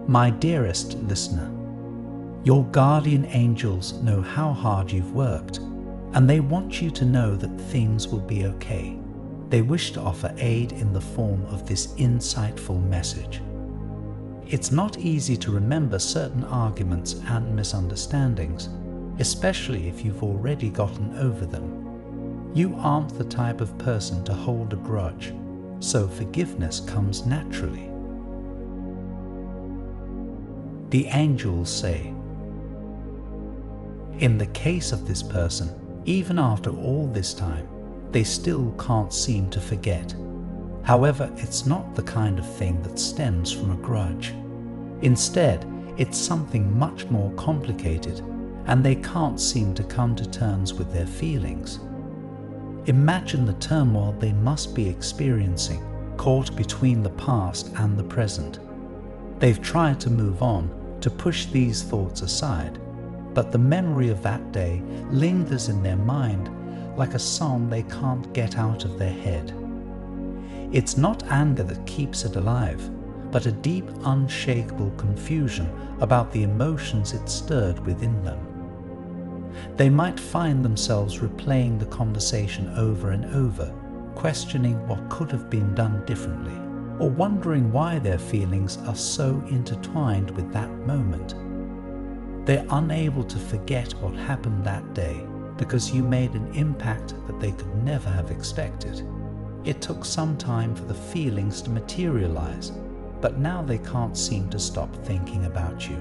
My dearest listener, your guardian angels know how hard you've worked, and they want you to know that things will be okay. They wish to offer aid in the form of this insightful message. It's not easy to remember certain arguments and misunderstandings, especially if you've already gotten over them. You aren't the type of person to hold a grudge, so forgiveness comes naturally. The angels say, in the case of this person, even after all this time, they still can't seem to forget. However, it's not the kind of thing that stems from a grudge. Instead, it's something much more complicated, and they can't seem to come to terms with their feelings. Imagine the turmoil they must be experiencing, caught between the past and the present. They've tried to move on, to push these thoughts aside, but the memory of that day lingers in their mind like a song they can't get out of their head. It's not anger that keeps it alive, but a deep, unshakable confusion about the emotions it stirred within them. They might find themselves replaying the conversation over and over, questioning what could have been done differently, or wondering why their feelings are so intertwined with that moment. They're unable to forget what happened that day because you made an impact that they could never have expected. It took some time for the feelings to materialize, but now they can't seem to stop thinking about you.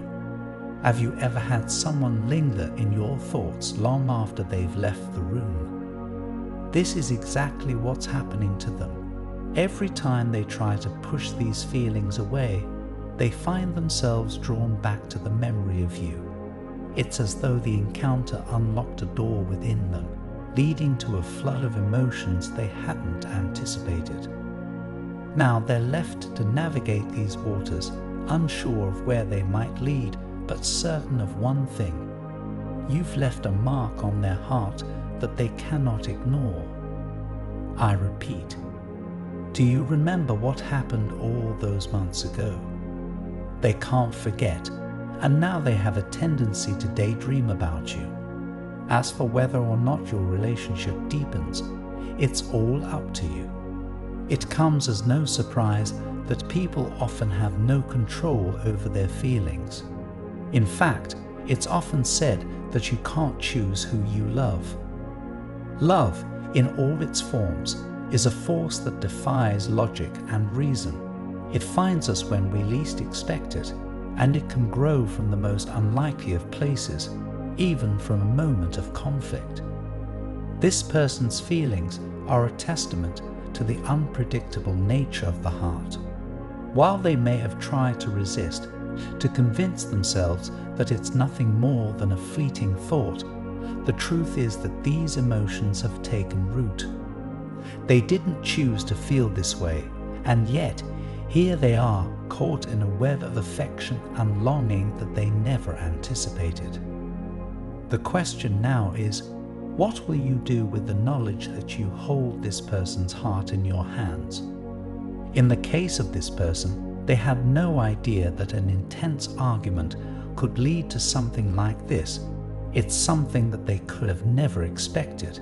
Have you ever had someone linger in your thoughts long after they've left the room? This is exactly what's happening to them. Every time they try to push these feelings away, they find themselves drawn back to the memory of you. It's as though the encounter unlocked a door within them, leading to a flood of emotions they hadn't anticipated. Now they're left to navigate these waters, unsure of where they might lead, but certain of one thing: you've left a mark on their heart that they cannot ignore. I repeat, do you remember what happened all those months ago? They can't forget, and now they have a tendency to daydream about you. As for whether or not your relationship deepens, it's all up to you. It comes as no surprise that people often have no control over their feelings. In fact, it's often said that you can't choose who you love. Love, in all its forms, is a force that defies logic and reason. It finds us when we least expect it, and it can grow from the most unlikely of places, even from a moment of conflict. This person's feelings are a testament to the unpredictable nature of the heart. While they may have tried to resist, to convince themselves that it's nothing more than a fleeting thought, the truth is that these emotions have taken root. They didn't choose to feel this way, and yet here they are, caught in a web of affection and longing that they never anticipated. The question now is, what will you do with the knowledge that you hold this person's heart in your hands? In the case of this person, they had no idea that an intense argument could lead to something like this. It's something that they could have never expected,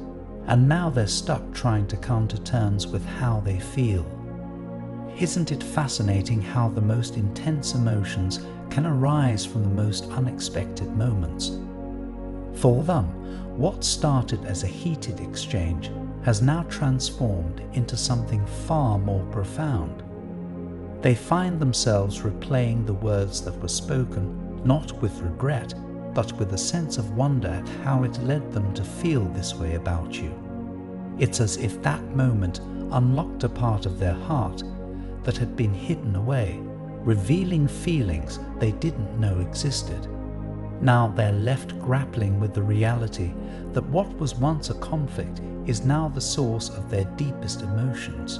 and now they're stuck trying to come to terms with how they feel. Isn't it fascinating how the most intense emotions can arise from the most unexpected moments? For them, what started as a heated exchange has now transformed into something far more profound. They find themselves replaying the words that were spoken, not with regret, but with a sense of wonder at how it led them to feel this way about you. It's as if that moment unlocked a part of their heart that had been hidden away, revealing feelings they didn't know existed. Now they're left grappling with the reality that what was once a conflict is now the source of their deepest emotions.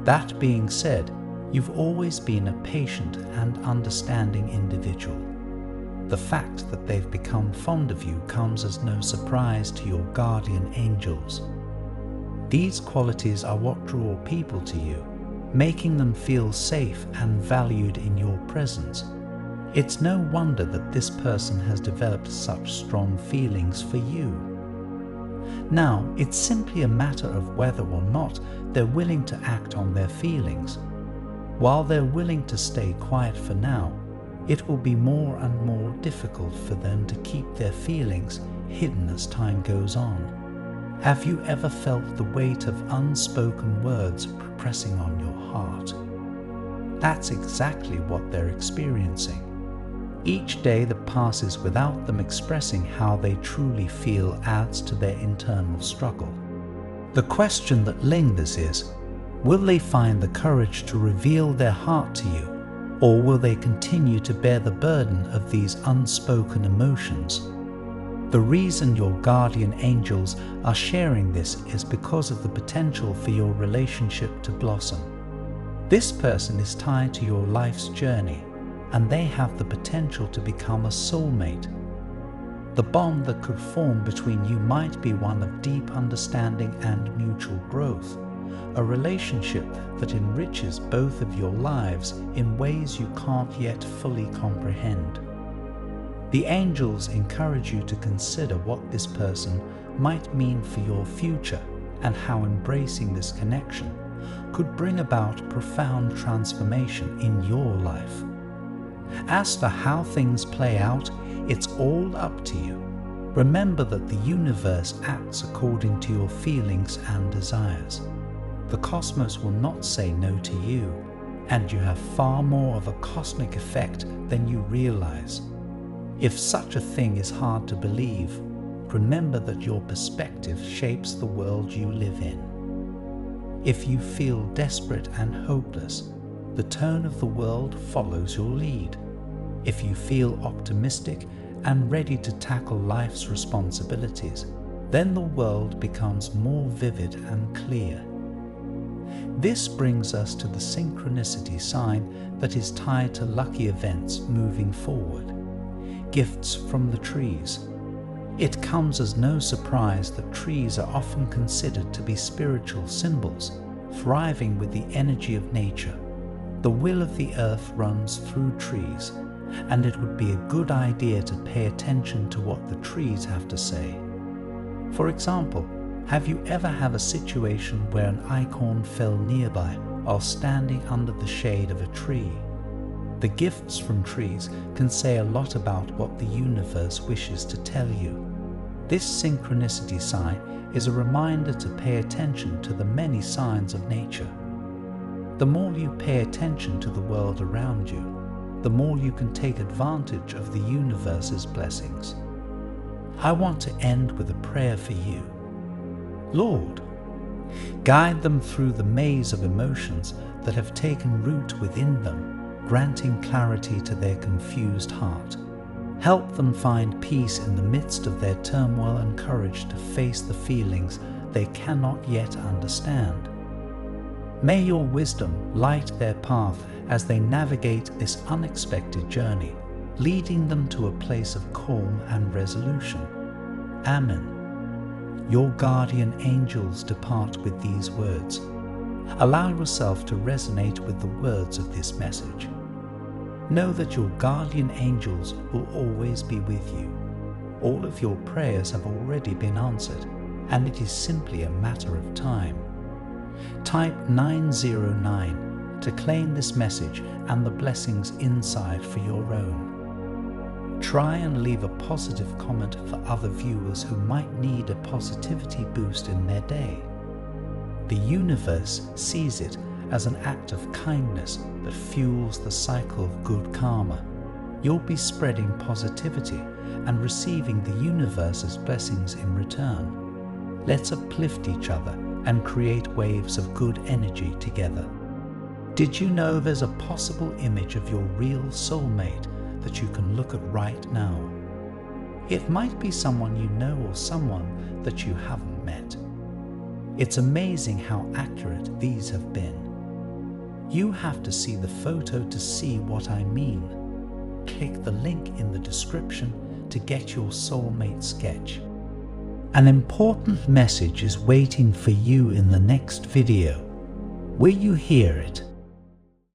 That being said, you've always been a patient and understanding individual. The fact that they've become fond of you comes as no surprise to your guardian angels. These qualities are what draw people to you, making them feel safe and valued in your presence. It's no wonder that this person has developed such strong feelings for you. Now, it's simply a matter of whether or not they're willing to act on their feelings. While they're willing to stay quiet for now, it will be more and more difficult for them to keep their feelings hidden as time goes on. Have you ever felt the weight of unspoken words pressing on your heart? That's exactly what they're experiencing. Each day that passes without them expressing how they truly feel adds to their internal struggle. The question that lingers is, will they find the courage to reveal their heart to you, or will they continue to bear the burden of these unspoken emotions? The reason your guardian angels are sharing this is because of the potential for your relationship to blossom. This person is tied to your life's journey, and they have the potential to become a soulmate. The bond that could form between you might be one of deep understanding and mutual growth, a relationship that enriches both of your lives in ways you can't yet fully comprehend. The angels encourage you to consider what this person might mean for your future and how embracing this connection could bring about profound transformation in your life. As for how things play out, it's all up to you. Remember that the universe acts according to your feelings and desires. The cosmos will not say no to you, and you have far more of a cosmic effect than you realize. If such a thing is hard to believe, remember that your perspective shapes the world you live in. If you feel desperate and hopeless, the tone of the world follows your lead. If you feel optimistic and ready to tackle life's responsibilities, then the world becomes more vivid and clear. This brings us to the synchronicity sign that is tied to lucky events moving forward. Gifts from the trees. It comes as no surprise that trees are often considered to be spiritual symbols, thriving with the energy of nature. The will of the earth runs through trees, and it would be a good idea to pay attention to what the trees have to say. For example, have you ever had a situation where an acorn fell nearby while standing under the shade of a tree? The gifts from trees can say a lot about what the universe wishes to tell you. This synchronicity sign is a reminder to pay attention to the many signs of nature. The more you pay attention to the world around you, the more you can take advantage of the universe's blessings. I want to end with a prayer for you. Lord, guide them through the maze of emotions that have taken root within them, granting clarity to their confused heart. Help them find peace in the midst of their turmoil and courage to face the feelings they cannot yet understand. May your wisdom light their path as they navigate this unexpected journey, leading them to a place of calm and resolution. Amen. Your guardian angels depart with these words. Allow yourself to resonate with the words of this message. Know that your guardian angels will always be with you. All of your prayers have already been answered, and it is simply a matter of time. Type 909 to claim this message and the blessings inside for your own. Try and leave a positive comment for other viewers who might need a positivity boost in their day. The universe sees it as an act of kindness that fuels the cycle of good karma. You'll be spreading positivity and receiving the universe's blessings in return. Let's uplift each other and create waves of good energy together. Did you know there's a possible image of your real soulmate that you can look at right now? It might be someone you know or someone that you haven't met. It's amazing how accurate these have been. You have to see the photo to see what I mean. Click the link in the description to get your soulmate sketch. An important message is waiting for you in the next video. Will you hear it